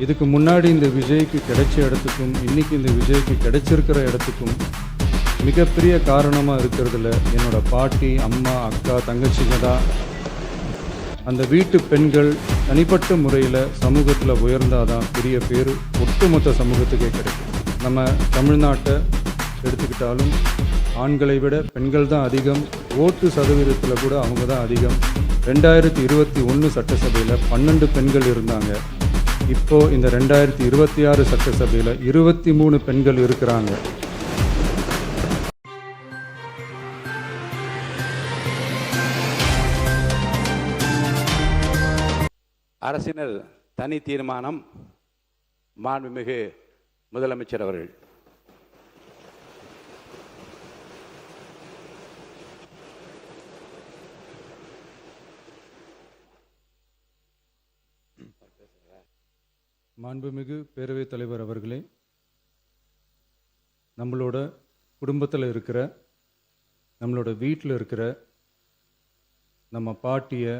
இதுக்கு முன்னாடி இந்த விஜய்க்கு கிடைச்ச இடத்துக்கும் இன்னைக்கு இந்த விஜய்க்கு கிடைச்சிருக்கிற இடத்துக்கும் மிகப்பெரிய காரணமாக இருக்கிறதுல என்னோட பாட்டி, அம்மா, அக்கா, தங்கச்சிங்க தான். அந்த வீட்டு பெண்கள் தனிப்பட்ட முறையில் சமூகத்தில் உயர்ந்தாதான் பெரிய பேர் ஒட்டுமொத்த சமூகத்துக்கே கிடைக்கும். நம்ம தமிழ்நாட்டை எடுத்துக்கிட்டாலும் ஆண்களை விட பெண்கள் தான் அதிகம். ஓட்டு சதவீதத்தில் கூட அவங்க தான் அதிகம். 2021 சட்டசபையில் 12 பெண்கள் இருந்தாங்க. இப்போது இந்த 2026 சட்டசபையில் 23 பெண்கள் இருக்கிறாங்க. அரசினர் தனி தீர்மானம். மாண்புமிகு முதலமைச்சர் அவர்கள். மாண்புமிகு பேரவைத் தலைவர் அவர்களே, நம்மளோட குடும்பத்தில் இருக்கிற, நம்மளோட வீட்டில் இருக்கிற நம்ம பாட்டியை,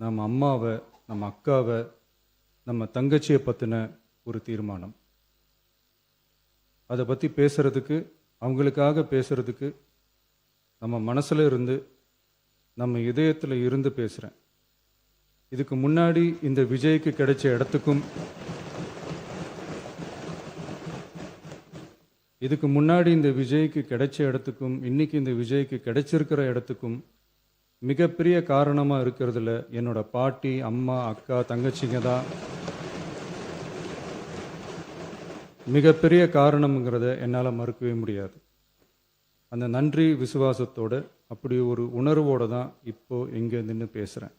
நம்ம அம்மாவை, நம்ம அக்காவை, நம்ம தங்கச்சியை பற்றின ஒரு தீர்மானம். அதை பற்றி பேசுகிறதுக்கு, அவங்களுக்காக பேசுகிறதுக்கு நம்ம மனசில் இருந்து, நம்ம இதயத்தில் இருந்து பேசுகிறேன். இதுக்கு முன்னாடி இந்த விஜய்க்கு கிடைச்ச இடத்துக்கும் இன்னைக்கு இந்த விஜய்க்கு கிடைச்சிருக்கிற இடத்துக்கும் மிகப்பெரிய காரணமாக இருக்கிறதுல என்னோட பாட்டி, அம்மா, அக்கா, தங்கச்சிங்க தான். மிகப்பெரிய காரணம்ங்கிறத என்னால் மறுக்கவே முடியாது. அந்த நன்றி விசுவாசத்தோட, அப்படி ஒரு உணர்வோடு தான் இப்போது இங்கே நின்று பேசுகிறேன்.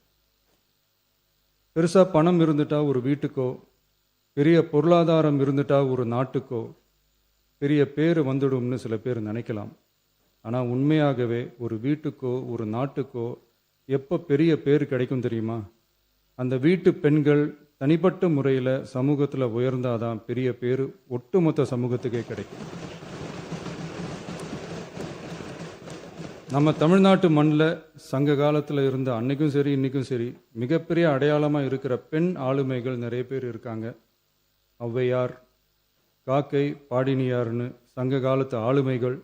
பெருசாக பணம் இருந்துட்டா ஒரு வீட்டுக்கோ, பெரிய பொருளாதாரம் இருந்துட்டா ஒரு நாட்டுக்கோ பெரிய பேர் வந்துடும்னு சில பேர் நினைக்கலாம். ஆனால் உண்மையாகவே ஒரு வீட்டுக்கோ ஒரு நாட்டுக்கோ எப்போ பெரிய பேர் கிடைக்கும் தெரியுமா? அந்த வீட்டு பெண்கள் தனிப்பட்ட முறையில் சமூகத்தில் உயர்ந்தாதான் பெரிய பேர் ஒட்டுமொத்த சமூகத்துக்கே கிடைக்கும். நம்ம தமிழ்நாட்டு மண்ணில் சங்க காலத்தில் இருந்த அன்னைக்கும் சரி இன்றைக்கும் சரி மிகப்பெரிய அடையாளமாக இருக்கிற பெண் ஆளுமைகள் நிறைய பேர் இருக்காங்க. ஔவையார், காக்கை, பாடினியார்னு சங்க காலத்து ஆளுமைகள்,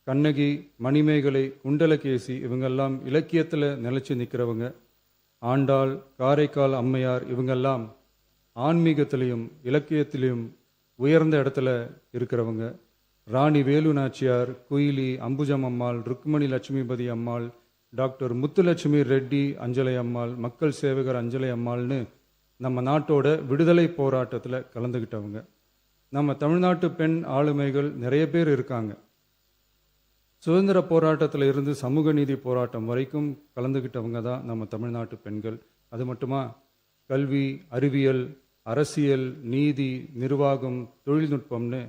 கண்ணகி, மணிமேகலை, குண்டலகேசி, இவங்கெல்லாம் இலக்கியத்தில் நிலைச்சி நிற்கிறவங்க. ஆண்டாள், காரைக்கால் அம்மையார், இவங்கெல்லாம் ஆன்மீகத்திலையும் இலக்கியத்திலையும் உயர்ந்த இடத்துல இருக்கிறவங்க. ராணி வேலு நாச்சியார், குயிலி, அம்புஜம் அம்மாள், ருக்மணி லட்சுமிபதி அம்மாள், டாக்டர் முத்துலட்சுமி ரெட்டி அஞ்சலை அம்மாள், மக்கள் சேவகர் அஞ்சலை அம்மாள்னு நம்ம நாட்டோட விடுதலை போராட்டத்தில் கலந்துக்கிட்டவங்க. நம்ம தமிழ்நாட்டு பெண் ஆளுமைகள் நிறைய பேர் இருக்காங்க. சுதந்திர போராட்டத்தில் இருந்து சமூக நீதி போராட்டம் வரைக்கும் கலந்துக்கிட்டவங்க தான் நம்ம தமிழ்நாட்டு பெண்கள். அது மட்டுமா, கல்வி, அறிவியல், அரசியல், நீதி, நிர்வாகம், தொழில்நுட்பம்னு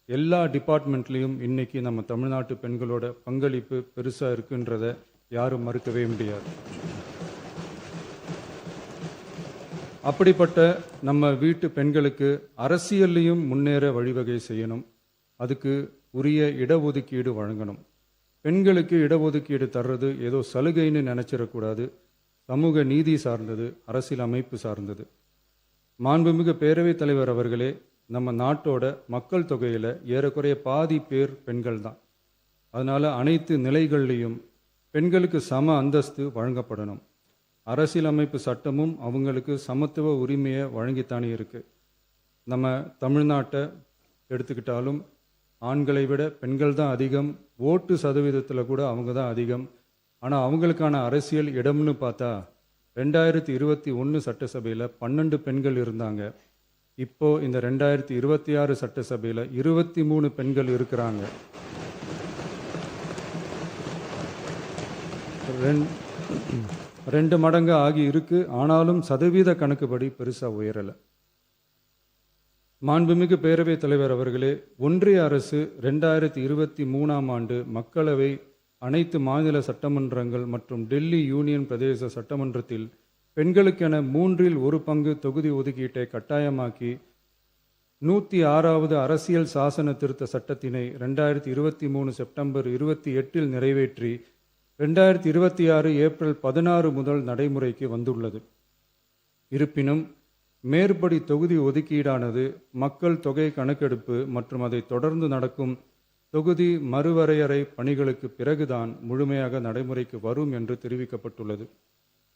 எல்லா டிபார்ட்மெண்ட்லேயும் இன்னைக்கு நம்ம தமிழ்நாட்டு பெண்களோட பங்களிப்பு பெருசாக இருக்குன்றத யாரும் மறுக்கவே முடியாது. அப்படிப்பட்ட நம்ம வீட்டு பெண்களுக்கு அரசியல்லையும் முன்னேற வழிவகை செய்யணும். அதுக்கு உரிய இடஒதுக்கீடு வழங்கணும். பெண்களுக்கு இடஒதுக்கீடு தர்றது ஏதோ சலுகைன்னு நினைச்சிடக்கூடாது. சமூக நீதி சார்ந்தது, அரசியல் அமைப்பு சார்ந்தது. மாண்புமிகு பேரவைத் தலைவர் அவர்களே, நம்ம நாட்டோட மக்கள் தொகையில் ஏறக்குறைய பாதி பேர் பெண்கள் தான். அதனால் அனைத்து நிலைகள்லையும் பெண்களுக்கு சம அந்தஸ்து வழங்கப்படணும். அரசியலமைப்பு சட்டமும் அவங்களுக்கு சமத்துவ உரிமையை வழங்கித்தானே இருக்குது. நம்ம தமிழ்நாட்டை எடுத்துக்கிட்டாலும் ஆண்களை விட பெண்கள் தான் அதிகம். ஓட்டு சதவீதத்தில் கூட அவங்க தான் அதிகம். ஆனால் அவங்களுக்கான அரசியல் இடம்னு பார்த்தா 2021 சட்டசபையில் 12 பெண்கள் இருந்தாங்க. இப்போது இந்த 2026 சட்டசபையில் 23 பெண்கள் இருக்கிறாங்க. ரெண்டு மடங்கு ஆகி இருக்கு. ஆனாலும் சதவீத கணக்குப்படி பெருசாக உயரலை. மாண்புமிகு பேரவைத் தலைவர் அவர்களே, ஒன்றிய அரசு 2023ஆம் ஆண்டு மக்களவை, அனைத்து மாநில சட்டமன்றங்கள் மற்றும் டெல்லி யூனியன் பிரதேச சட்டமன்றத்தில் பெண்களுக்கென 1/3 பங்கு தொகுதி ஒதுக்கீட்டை கட்டாயமாக்கி 106வது அரசியல் சாசன திருத்த சட்டத்தினை 2023 செப்டம்பர் 28 நிறைவேற்றி 2026 ஏப்ரல் 16 முதல் நடைமுறைக்கு வந்துள்ளது. இருப்பினும் மேற்படி தொகுதி ஒதுக்கீடானது மக்கள் தொகை கணக்கெடுப்பு மற்றும் அதை தொடர்ந்து நடக்கும் தொகுதி மறுவரையறை பணிகளுக்கு பிறகுதான் முழுமையாக நடைமுறைக்கு வரும் என்று தெரிவிக்கப்பட்டுள்ளது.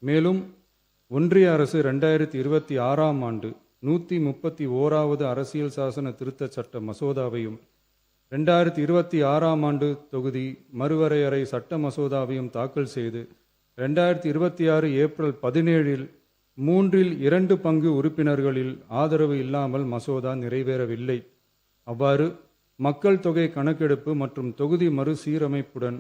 மேலும் ஒன்றிய அரசு 2026ஆம் ஆண்டு 131வது அரசியல் சாசன திருத்தச் சட்ட மசோதாவையும் 2026ஆம் ஆண்டு தொகுதி மறுவரையறை சட்ட மசோதாவையும் தாக்கல் செய்து 2026 ஏப்ரல் 17இல் 2/3 பங்கு உறுப்பினர்களில் ஆதரவு இல்லாமல் மசோதா நிறைவேறவில்லை. அவ்வாறு மக்கள் தொகை கணக்கெடுப்பு மற்றும் தொகுதி மறுசீரமைப்புடன்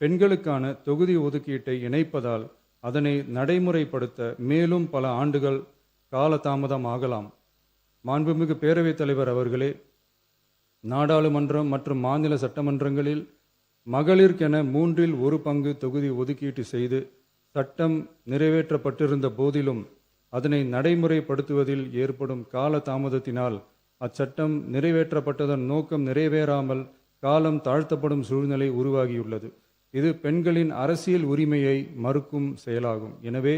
பெண்களுக்கான தொகுதி ஒதுக்கீட்டை இணைப்பதால் அதனை நடைமுறைப்படுத்த மேலும் பல ஆண்டுகள் காலதாமதம் ஆகலாம். மாண்புமிகு பேரவைத் தலைவர் அவர்களே, நாடாளுமன்றம் மற்றும் மாநில சட்டமன்றங்களில் மகளிருக்கென 1/3 பங்கு தொகுதி ஒதுக்கீட்டு செய்து சட்டம் நிறைவேற்றப்பட்டிருந்த போதிலும் அதனை நடைமுறைப்படுத்துவதில் ஏற்படும் கால தாமதத்தினால் அச்சட்டம் நிறைவேற்றப்பட்டதன் நோக்கம் நிறைவேறாமல் காலம் தாழ்த்தப்படும் சூழ்நிலை உருவாகியுள்ளது. இது பெண்களின் அரசியல் உரிமையை மறுக்கும் செயலாகும். எனவே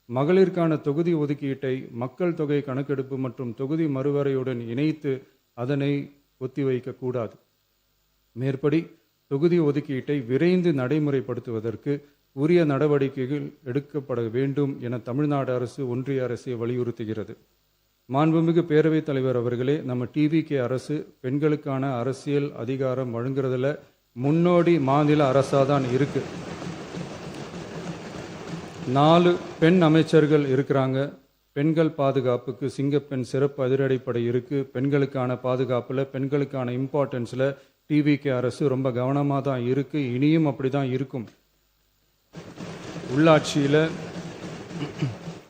மகளிருக்கான தொகுதி ஒதுக்கீட்டை மக்கள் தொகை கணக்கெடுப்பு மற்றும் தொகுதி மறுவரையுடன் இணைத்து அதனை ஒத்திவைக்கக்கூடாது. மேற்படி தொகுதி ஒதுக்கீட்டை விரைந்து நடைமுறைப்படுத்துவதற்கு உரிய நடவடிக்கைகள் எடுக்கப்பட வேண்டும் என தமிழ்நாடு அரசு ஒன்றிய அரசை வலியுறுத்துகிறது. மாண்புமிகு பேரவைத் தலைவர் அவர்களே, நம்ம டிவிகே அரசு பெண்களுக்கான அரசியல் அதிகாரம் வழங்குறதுல முன்னோடி மாநில அரசாதான் இருக்கு. 4 பெண் அமைச்சர்கள் இருக்கிறாங்க. பெண்கள் பாதுகாப்புக்கு சிங்கப்பெண் சிறப்பு அதிரடிப்படை இருக்கு. பெண்களுக்கான பாதுகாப்புல பெண்களுக்கான இம்பார்ட்டன்ஸ்ல டிவிகே அரசு ரொம்ப கவனமாக தான் இருக்கு. இனியும் அப்படிதான் இருக்கும்.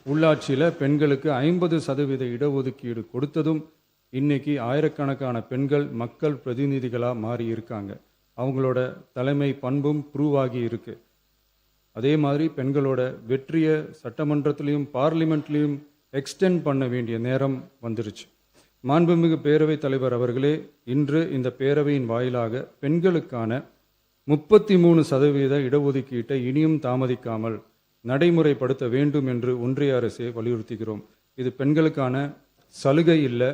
உள்ளாட்சியில் பெண்களுக்கு 50% இடஒதுக்கீடு கொடுத்ததும் இன்னைக்கு ஆயிரக்கணக்கான பெண்கள் மக்கள் பிரதிநிதிகளாக மாறி இருக்காங்க. அவங்களோட தலைமை பண்பும் ப்ரூவ் ஆகி இருக்கு. அதே மாதிரி பெண்களோட வெற்றியை சட்டமன்றத்திலையும் பார்லிமெண்ட்லையும் எக்ஸ்டெண்ட் பண்ண வேண்டிய நேரம் வந்துருச்சு. மாண்புமிகு பேரவைத் தலைவர் அவர்களே, இன்று இந்த பேரவையின் வாயிலாக பெண்களுக்கான 33% இடஒதுக்கீட்டை இனியும் தாமதிக்காமல் நடைமுறைப்படுத்த வேண்டும் என்று ஒன்றிய அரசை வலியுறுத்துகிறோம். இது பெண்களுக்கான சலுகை இல்லை,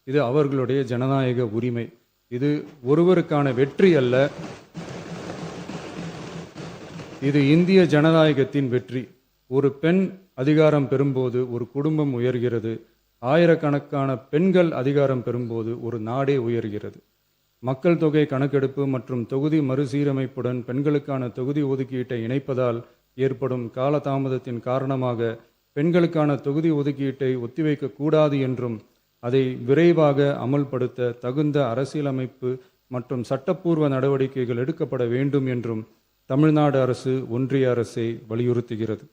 இது அவர்களுடைய ஜனநாயக உரிமை. இது ஒருவருக்கான வெற்றி அல்ல, இது இந்திய ஜனநாயகத்தின் வெற்றி. ஒரு பெண் அதிகாரம் பெறும்போது ஒரு குடும்பம் உயர்கிறது. ஆயிரக்கணக்கான பெண்கள் அதிகாரம் பெறும்போது ஒரு நாடே உயர்கிறது. மக்கள் தொகை கணக்கெடுப்பு மற்றும் தொகுதி மறுசீரமைப்புடன் பெண்களுக்கான தொகுதி ஒதுக்கீட்டை இணைப்பதால் ஏற்படும் காலதாமதத்தின் காரணமாக பெண்களுக்கான தொகுதி ஒதுக்கீட்டை ஒத்திவைக்க கூடாது என்றும் அதை விரைவாக அமல்படுத்த தகுந்த அரசியலமைப்பு மற்றும் சட்டப்பூர்வ நடவடிக்கைகள் எடுக்கப்பட வேண்டும் என்றும் தமிழ்நாடு அரசு ஒன்றிய அரசை வலியுறுத்துகிறது.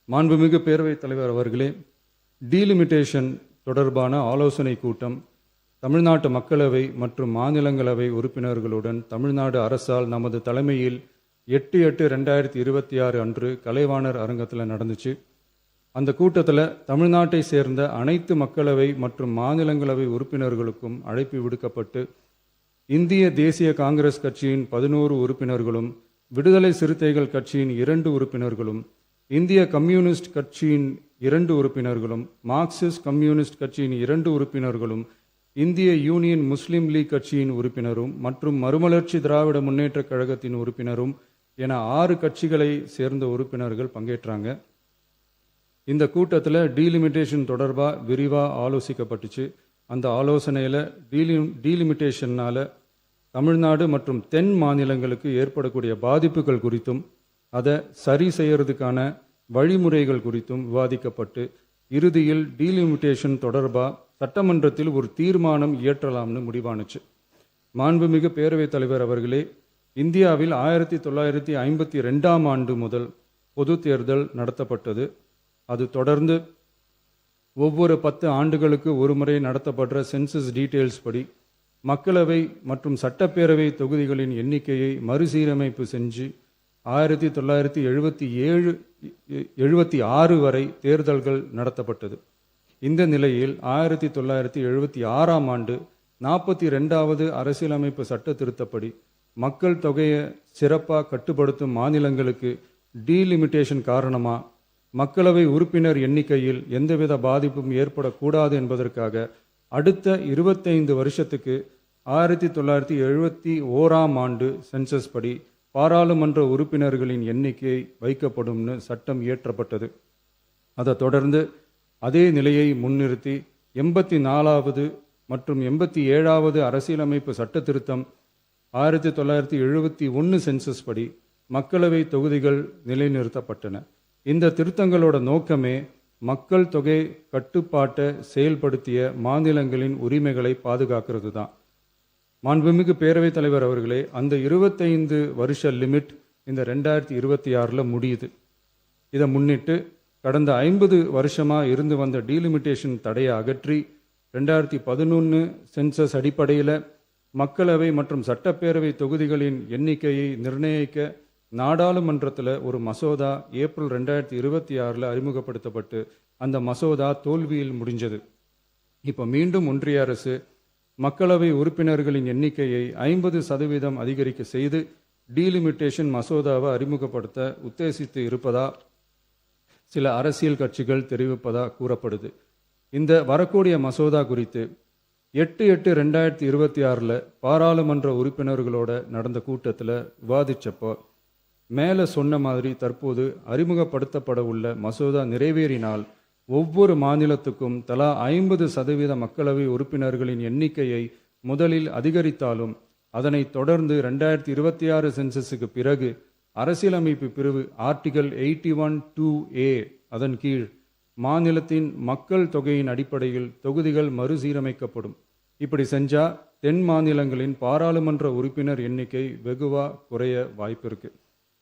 மாண்புமிகு பேரவைத் தலைவர் அவர்களே, டீலிமிட்டேஷன் தொடர்பான ஆலோசனை கூட்டம் தமிழ்நாட்டு மக்களவை மற்றும் மாநிலங்களவை உறுப்பினர்களுடன் தமிழ்நாடு அரசால் நமது தலைமையில் 8/8/2026 அன்று கலைவாணர் அரங்கத்தில் நடந்துச்சு. அந்த கூட்டத்தில் தமிழ்நாட்டை சேர்ந்த அனைத்து மக்களவை மற்றும் மாநிலங்களவை உறுப்பினர்களுக்கும் அழைப்பு விடுக்கப்பட்டு இந்திய தேசிய காங்கிரஸ் கட்சியின் 11 உறுப்பினர்களும், விடுதலை சிறுத்தைகள் கட்சியின் 2 உறுப்பினர்களும், இந்திய கம்யூனிஸ்ட் கட்சியின் 2 உறுப்பினர்களும், மார்க்சிஸ்ட் கம்யூனிஸ்ட் கட்சியின் 2 உறுப்பினர்களும், இந்திய யூனியன் முஸ்லீம் லீக் கட்சியின் உறுப்பினரும் மற்றும் மறுமலர்ச்சி திராவிட முன்னேற்றக் கழகத்தின் உறுப்பினரும் என 6 கட்சிகளை சேர்ந்த உறுப்பினர்கள் பங்கேற்றாங்க. இந்த கூட்டத்தில் டீலிமிட்டேஷன் தொடர்பாக விரிவாக ஆலோசிக்கப்பட்டுச்சு. அந்த ஆலோசனையில் டீலிமிட்டேஷன்னால தமிழ்நாடு மற்றும் தென் மாநிலங்களுக்கு ஏற்படக்கூடிய பாதிப்புகள் குறித்தும் அதை சரி செய்யறதுக்கான வழிமுறைகள் குறித்தும் விவாதிக்கப்பட்டு இறுதியில் டீலிமிட்டேஷன் தொடர்பாக சட்டமன்றத்தில் ஒரு தீர்மானம் இயற்றலாம்னு முடிவானுச்சு. மாண்புமிகு பேரவைத் தலைவர் அவர்களே, இந்தியாவில் 1952ஆம் ஆண்டு முதல் பொது தேர்தல் நடத்தப்பட்டது. அது தொடர்ந்து ஒவ்வொரு 10 ஆண்டுகளுக்கு ஒரு முறை நடத்தப்படுற சென்சஸ் டீட்டெயில்ஸ் படி மக்களவை மற்றும் சட்டப்பேரவை தொகுதிகளின் எண்ணிக்கையை மறுசீரமைப்பு செஞ்சு 1976 வரை தேர்தல்கள் நடத்தப்பட்டது. இந்த நிலையில் 1976ஆம் ஆண்டு 42வது அரசியலமைப்பு சட்ட திருத்தப்படி மக்கள் தொகையை சிறப்பாக கட்டுப்படுத்தும் மாநிலங்களுக்கு டீலிமிட்டேஷன் காரணமாக மக்களவை உறுப்பினர் எண்ணிக்கையில் எந்தவித பாதிப்பும் ஏற்படக்கூடாது என்பதற்காக அடுத்த 25 வருஷத்துக்கு 1971ஆம் ஆண்டு சென்சஸ் படி பாராளுமன்ற உறுப்பினர்களின் எண்ணிக்கை வைக்கப்படும்னு சட்டம் இயற்றப்பட்டது. அதை தொடர்ந்து அதே நிலையை முன்னிறுத்தி 84வது மற்றும் 87வது அரசியலமைப்பு சட்ட திருத்தம் 1971 சென்சஸ் படி மக்களவை தொகுதிகள் நிலைநிறுத்தப்பட்டன. இந்த திருத்தங்களோட நோக்கமே மக்கள் தொகை கட்டுப்பாட்டை செயல்படுத்திய மாநிலங்களின் உரிமைகளை பாதுகாக்கிறது தான். மாண்புமிகு பேரவைத் தலைவர் அவர்களே, அந்த 25 வருஷ லிமிட் இந்த 2026 முடியுது. இதை முன்னிட்டு கடந்த 50 வருஷமாக இருந்து வந்த டீலிமிட்டேஷன் தடையை அகற்றி 2011 சென்சஸ் அடிப்படையில் மக்களவை மற்றும் சட்டப்பேரவை தொகுதிகளின் எண்ணிக்கையை நிர்ணயிக்க நாடாளுமன்றத்தில் ஒரு மசோதா ஏப்ரல் 2026 அறிமுகப்படுத்தப்பட்டு அந்த மசோதா தோல்வியில் முடிஞ்சது. இப்போ மீண்டும் ஒன்றிய அரசு மக்களவை உறுப்பினர்களின் எண்ணிக்கையை 50% அதிகரிக்க செய்து டீலிமிட்டேஷன் மசோதாவை அறிமுகப்படுத்த உத்தேசித்து இருப்பதா சில அரசியல் கட்சிகள் தெரிவிப்பதா கூறப்படுது. இந்த வரக்கூடிய மசோதா குறித்து 8/8/2026 பாராளுமன்ற உறுப்பினர்களோட நடந்த கூட்டத்தில் விவாதிச்சப்போ மேலே சொன்ன மாதிரி தற்போது அறிமுகப்படுத்தப்பட உள்ள மசோதா நிறைவேறினால் ஒவ்வொரு மாநிலத்துக்கும் தலா 50% மக்களவை உறுப்பினர்களின் எண்ணிக்கையை முதலில் அதிகரித்தாலும் அதனைத் தொடர்ந்து 2026 சென்சஸுக்கு பிறகு அரசியலமைப்பு பிரிவு ஆர்டிகல் 81(2)A அதன் கீழ் மாநிலத்தின் மக்கள் தொகையின் அடிப்படையில் தொகுதிகள் மறுசீரமைக்கப்படும். இப்படி செஞ்சா தென் மாநிலங்களின் பாராளுமன்ற உறுப்பினர் எண்ணிக்கை வெகுவா குறைய வாய்ப்பு இருக்கு.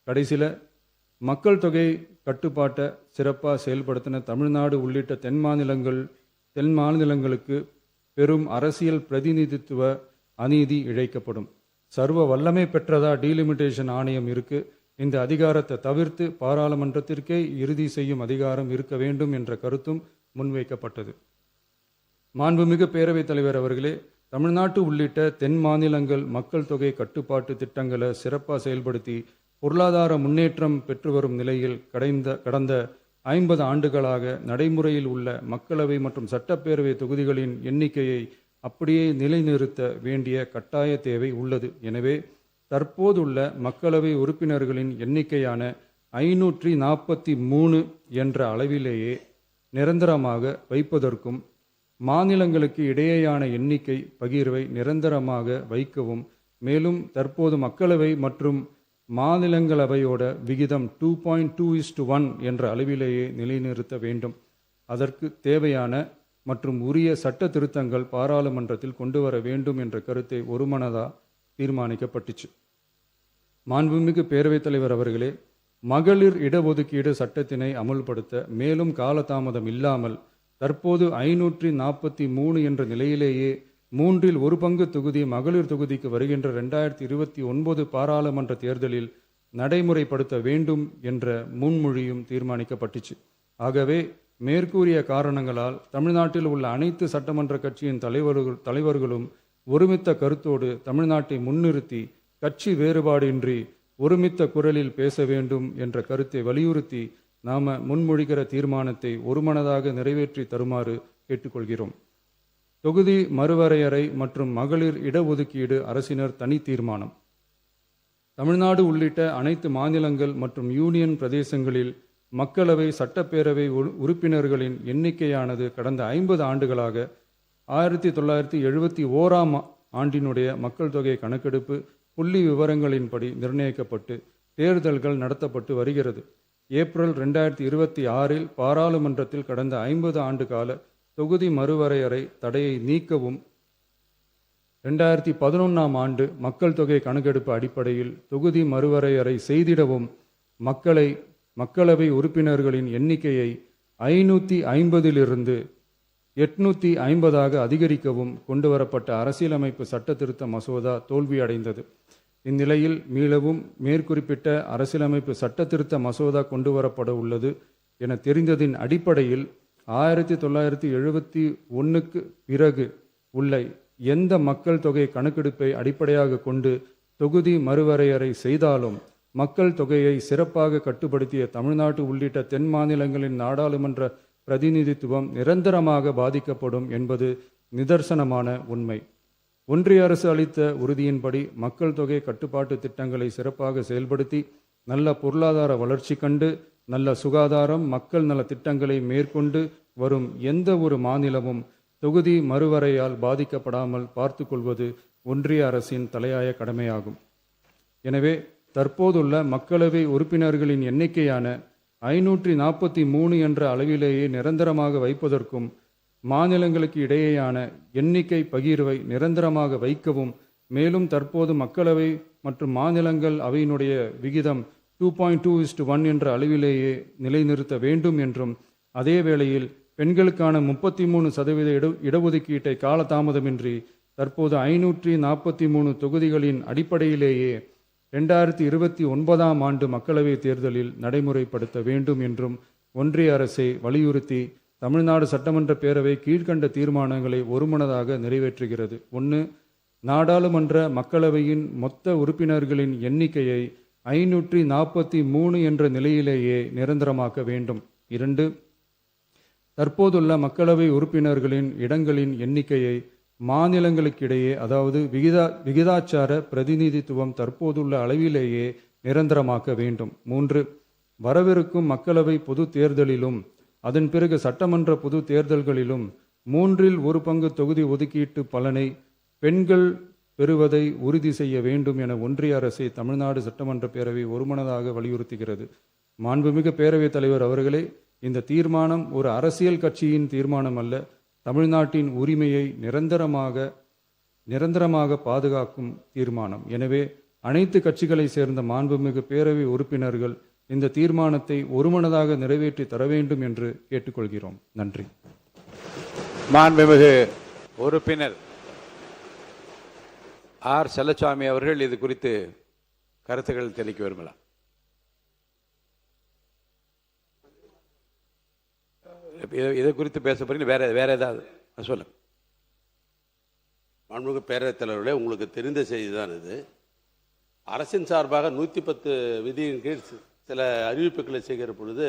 கடைசியில் மக்கள் தொகை கட்டுப்பாட்டை சிறப்பாக செயல்படுத்தின தமிழ்நாடு உள்ளிட்ட தென் மாநிலங்களுக்கு பெரும் அரசியல் பிரதிநிதித்துவ அநீதி இழைக்கப்படும். சர்வ வல்லமை பெற்றதா டீலிமிட்டேஷன் ஆணையம் இருக்கு. இந்த அதிகாரத்தை தவிர்த்து பாராளுமன்றத்திற்கே இறுதி செய்யும் அதிகாரம் இருக்க வேண்டும் என்ற கருத்தும் முன்வைக்கப்பட்டது. மாண்புமிகு பேரவைத் தலைவர் அவர்களே, தமிழ்நாட்டு உள்ளிட்ட தென் மாநிலங்கள் மக்கள் தொகை கட்டுப்பாட்டு திட்டங்களை சிறப்பாக செயல்படுத்தி பொருளாதார முன்னேற்றம் பெற்று வரும் நிலையில் கடந்த 50 ஆண்டுகளாக நடைமுறையில் உள்ள மக்களவை மற்றும் சட்டப்பேரவை தொகுதிகளின் எண்ணிக்கையை அப்படியே நிலைநிறுத்த வேண்டிய கட்டாய தேவை உள்ளது. எனவே தற்போதுள்ள மக்களவை உறுப்பினர்களின் எண்ணிக்கையான 543 என்ற அளவிலேயே நிரந்தரமாக வைப்பதற்கும் மாநிலங்களுக்கு இடையேயான எண்ணிக்கை பகிர்வை நிரந்தரமாக வைக்கவும், மேலும் தற்போது மக்களவை மற்றும் மாநிலங்களவையோட விகிதம் 2.2:1 என்ற அளவிலேயே நிலைநிறுத்த வேண்டும். அதற்கு தேவையான மற்றும் உரிய சட்ட திருத்தங்கள் பாராளுமன்றத்தில் கொண்டு வர வேண்டும் என்ற கருத்தை ஒருமனதா தீர்மானிக்கப்பட்டுச்சு. மாண்புமிகு பேரவைத் தலைவர் அவர்களே, மகளிர் இடஒதுக்கீடு சட்டத்தினை அமுல்படுத்த மேலும் காலதாமதம் இல்லாமல் தற்போது 543 என்ற நிலையிலேயே 1/3 தொகுதி மகளிர் தொகுதிக்கு வருகின்ற 2029 பாராளுமன்ற தேர்தலில் நடைமுறைப்படுத்த வேண்டும் என்ற முன்மொழியும் தீர்மானிக்கப்பட்டுச்சு. ஆகவே மேற்கூறிய காரணங்களால் தமிழ்நாட்டில் உள்ள அனைத்து சட்டமன்ற கட்சியின் தலைவர்களும் ஒருமித்த கருத்தோடு தமிழ்நாட்டை முன்னிறுத்தி கட்சி வேறுபாடின்றி ஒருமித்த குரலில் பேச வேண்டும் என்ற கருத்தை வலியுறுத்தி நாம முன்மொழிகிற தீர்மானத்தை ஒருமனதாக நிறைவேற்றி தருமாறு கேட்டுக்கொள்கிறோம். தொகுதி மறுவரையறை மற்றும் மகளிர் இடஒதுக்கீடு அரசினர் தனி தீர்மானம். தமிழ்நாடு உள்ளிட்ட அனைத்து மாநிலங்கள் மற்றும் யூனியன் பிரதேசங்களில் மக்களவை சட்டப்பேரவை உறுப்பினர்களின் எண்ணிக்கையானது கடந்த 50 ஆண்டுகளாக 1971ஆம் ஆண்டினுடைய மக்கள் தொகை கணக்கெடுப்பு புள்ளி விவரங்களின்படி நிர்ணயிக்கப்பட்டு தேர்தல்கள் நடத்தப்பட்டு வருகிறது. ஏப்ரல் 2026 பாராளுமன்றத்தில் கடந்த 50 ஆண்டு கால தொகுதி மறுவரையறை தடையை நீக்கவும் 2011ஆம் ஆண்டு மக்கள் தொகை கணக்கெடுப்பு அடிப்படையில் தொகுதி மறுவரையறை செய்திடவும் மக்களவை உறுப்பினர்களின் எண்ணிக்கையை 550 850 அதிகரிக்கவும் கொண்டுவரப்பட்ட அரசியலமைப்பு சட்ட திருத்த மசோதா தோல்வியடைந்தது. இந்நிலையில் மீளவும் மேற்குறிப்பிட்ட அரசியலமைப்பு சட்ட திருத்த மசோதா கொண்டுவரப்பட உள்ளது என தெரிந்ததின் அடிப்படையில் 1971க்கு பிறகு உள்ள எந்த மக்கள் தொகை கணக்கெடுப்பை அடிப்படையாக கொண்டு தொகுதி மறுவரையறை செய்தாலும் மக்கள் தொகையை சிறப்பாக கட்டுப்படுத்திய தமிழ்நாடு உள்ளிட்ட தென் மாநிலங்களின் நாடாளுமன்ற பிரதிநிதித்துவம் நிரந்தரமாக பாதிக்கப்படும் என்பது நிதர்சனமான உண்மை. ஒன்றிய அரசு அளித்த உறுதியின்படி மக்கள் தொகை கட்டுப்பாட்டு திட்டங்களை சிறப்பாக செயல்படுத்தி நல்ல பொருளாதார வளர்ச்சி கண்டு நல்ல சுகாதாரம் மக்கள் நல திட்டங்களை மேற்கொண்டு வரும் எந்த ஒரு மாநிலமும் தொகுதி மறுவரையால் பாதிக்கப்படாமல் பார்த்து கொள்வது ஒன்றிய அரசின் தலையாய கடமையாகும். எனவே தற்போதுள்ள மக்களவை உறுப்பினர்களின் எண்ணிக்கையான 543 என்ற அளவிலேயே நிரந்தரமாக வைப்பதற்கும் மாநிலங்களுக்கு இடையேயான எண்ணிக்கை பகிர்வை நிரந்தரமாக வைக்கவும், மேலும் தற்போது மக்களவை மற்றும் மாநிலங்கள் அவையினுடைய விகிதம் 2.2:1 என்ற அளவிலேயே நிலைநிறுத்த வேண்டும் என்றும், அதே வேளையில் பெண்களுக்கான 33% இடஒதுக்கீட்டை காலதாமதமின்றி தற்போது 543 தொகுதிகளின் அடிப்படையிலேயே 2029ஆம் ஆண்டு மக்களவை தேர்தலில் நடைமுறைப்படுத்த வேண்டும் என்றும் ஒன்றிய அரசை வலியுறுத்தி தமிழ்நாடு சட்டமன்ற பேரவை கீழ்கண்ட தீர்மானங்களை ஒருமனதாக நிறைவேற்றுகிறது. 1. நாடாளுமன்ற மக்களவையின் மொத்த உறுப்பினர்களின் எண்ணிக்கையை 543 என்ற நிலையிலேயே நிரந்தரமாக்க வேண்டும். 2. தற்போதுள்ள மக்களவை உறுப்பினர்களின் இடங்களின் எண்ணிக்கையை மாநிலங்களுக்கிடையே, அதாவது விகிதாச்சார பிரதிநிதித்துவம் தற்போதுள்ள அளவிலேயே நிரந்தரமாக்க வேண்டும். 3. வரவிருக்கும் மக்களவை பொது தேர்தலிலும் அதன் பிறகு சட்டமன்ற பொது தேர்தல்களிலும் 1/3 தொகுதி ஒதுக்கீட்டு பலனை பெண்கள் பெறுவதை உறுதி செய்ய வேண்டும் என ஒன்றிய அரசை தமிழ்நாடு சட்டமன்ற பேரவை ஒருமனதாக வலியுறுத்துகிறது. மாண்புமிகு பேரவைத் தலைவர் அவர்களே, இந்த தீர்மானம் ஒரு அரசியல் கட்சியின் தீர்மானம் அல்ல, தமிழ்நாட்டின் உரிமையை நிரந்தரமாக பாதுகாக்கும் தீர்மானம். எனவே அனைத்து கட்சிகளை சேர்ந்த மாண்புமிகு பேரவை உறுப்பினர்கள் இந்த தீர்மானத்தை ஒருமனதாக நிறைவேற்றி தர வேண்டும் என்று கேட்டுக்கொள்கிறோம். நன்றி. மாண்புமிகு உறுப்பினர் ஆர். செல்லசாமி அவர்கள் இது குறித்து கருத்துக்கள் தெரிவிக்க விரும்பலாம். இதை குறித்து பேச போறீங்க, வேற ஏதாவது சொல்லுங்க. மாண்புமிகு பேரவைத் தலைவர்களே, உங்களுக்கு தெரிந்த செய்தி தான் இது. அரசின் சார்பாக 110 விதியின் கீழ் சில அறிவிப்புகளை செய்கிற பொழுது